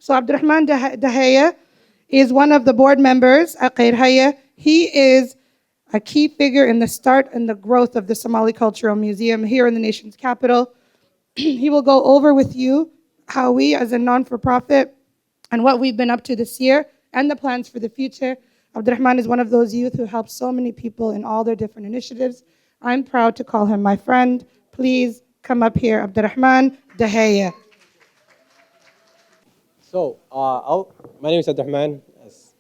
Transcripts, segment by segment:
So Abdirahman Daheeye is one of the board members at Khayrhaye. He is a key figure in the start and the growth of the Somali Cultural Museum here in the nation's capital. He will go over with you how we, as a non-for-profit, and what we've been up to this year and the plans for the future. Abdirahman is one of those youth who helps so many people in all their different initiatives. I'm proud to call him my friend. Please come up here, Abdirahman Daheeye. So, my name is Abdirahman, as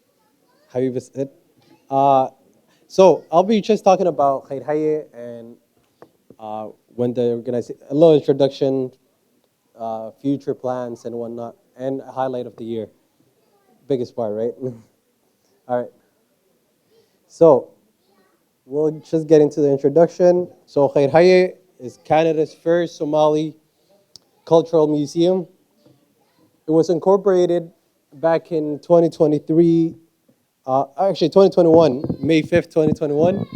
Habib said. So, I'll be just talking about Khayrhaye and when the organization, a little introduction, future plans and whatnot, and a highlight of the year. Biggest part, right? All right. So, we'll just get into the introduction. So, Khayrhaye is Canada's first Somali cultural museum. It was incorporated back in 2023, actually 2021, May 5th, 2021.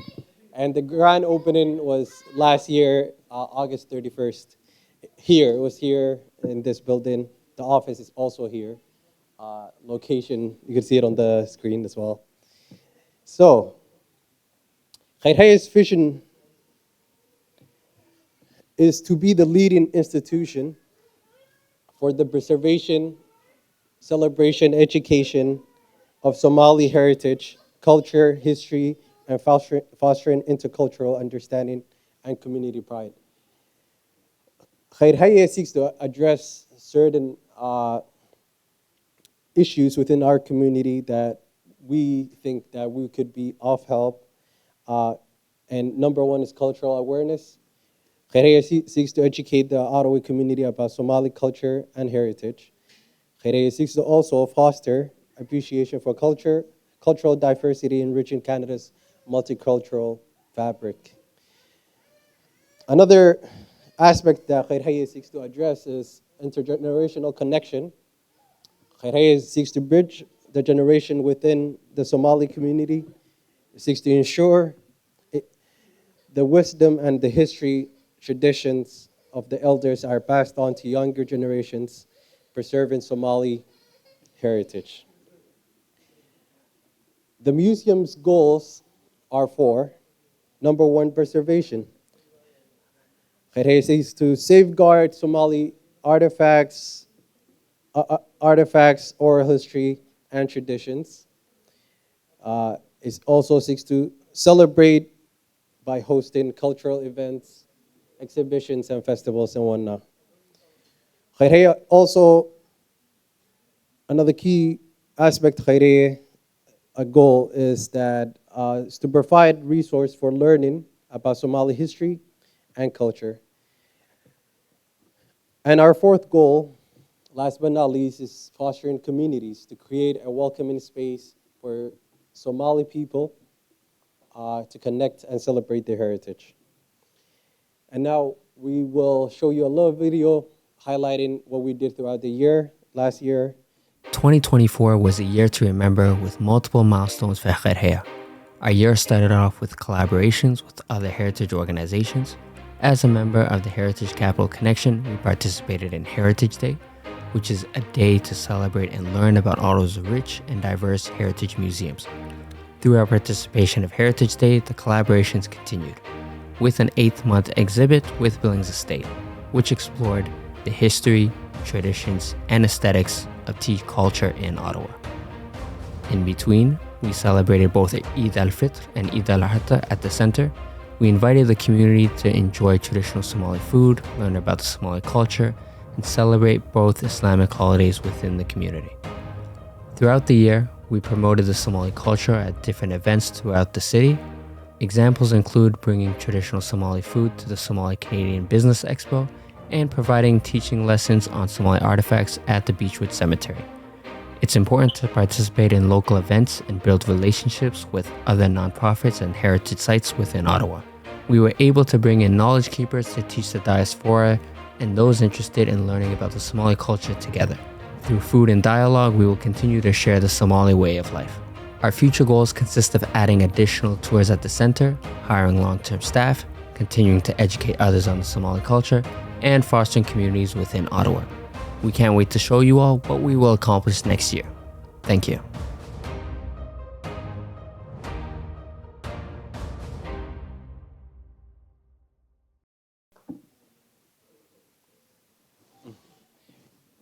And the grand opening was last year, August 31st. Here, it was here in this building. The office is also here. Location, you can see it on the screen as well. So, Khayrhaye's vision is to be the leading institution for the preservation, celebration, education of Somali heritage, culture, history, and fostering intercultural understanding and community pride. Khayrhaye seeks to address certain issues within our community that we think that we could be of help. And number one is cultural awareness. Khayrhaye seeks to educate the Ottawa community about Somali culture and heritage. Khayrhaye seeks to also foster appreciation for culture, cultural diversity, enriching Canada's multicultural fabric. Another aspect that Khayrhaye seeks to address is intergenerational connection. Khayrhaye seeks to bridge the generation within the Somali community. It seeks to ensure the wisdom and the history traditions of the elders are passed on to younger generations, preserving Somali heritage. The museum's goals are four. Number one, preservation. Khayrhaye seeks to safeguard Somali artifacts, oral history, and traditions. It also seeks to celebrate by hosting cultural events, exhibitions, and festivals and whatnot. Khayrhaye also, another key aspect of Khayrhaye, a goal is to provide resource for learning about Somali history and culture. And our fourth goal, last but not least, is fostering communities to create a welcoming space for Somali people to connect and celebrate their heritage. And now we will show you a little video highlighting what we did throughout the year, last year. 2024 was a year to remember with multiple milestones for Khayrhaye. Our year started off with collaborations with other heritage organizations. As a member of the Heritage Capital Connection, we participated in Heritage Day, which is a day to celebrate and learn about Ottawa's rich and diverse heritage museums. Through our participation of Heritage Day, the collaborations continued, with an 8-month exhibit with Billings Estate, which explored the history, traditions, and aesthetics of tea culture in Ottawa. In between, we celebrated both Eid al-Fitr and Eid al-Adha at the center. We invited the community to enjoy traditional Somali food, learn about the Somali culture, and celebrate both Islamic holidays within the community. Throughout the year, we promoted the Somali culture at different events throughout the city. Examples include bringing traditional Somali food to the Somali Canadian Business Expo and providing teaching lessons on Somali artifacts at the Beechwood Cemetery. It's important to participate in local events and build relationships with other nonprofits and heritage sites within Ottawa. We were able to bring in knowledge keepers to teach the diaspora and those interested in learning about the Somali culture together. Through food and dialogue, we will continue to share the Somali way of life. Our future goals consist of adding additional tours at the center, hiring long-term staff, continuing to educate others on the Somali culture, and fostering communities within Ottawa. We can't wait to show you all what we will accomplish next year. Thank you.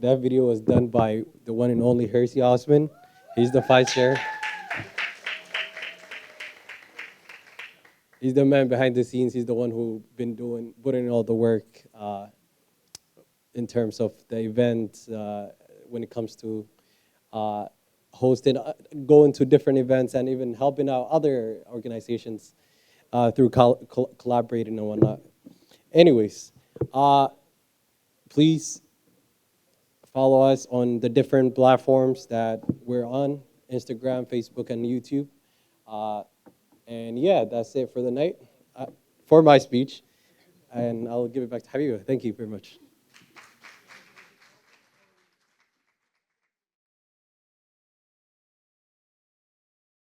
That video was done by the one and only Hersey Osman. He's the vice chair. He's the man behind the scenes. He's the one who been putting in all the work in terms of the event when it comes to hosting, going to different events, and even helping out other organizations through collaborating and whatnot. Anyways, please follow us on the different platforms that we're on: Instagram, Facebook, and YouTube. And yeah, that's it for the night, for my speech. And I'll give it back to Habiba. Thank you very much.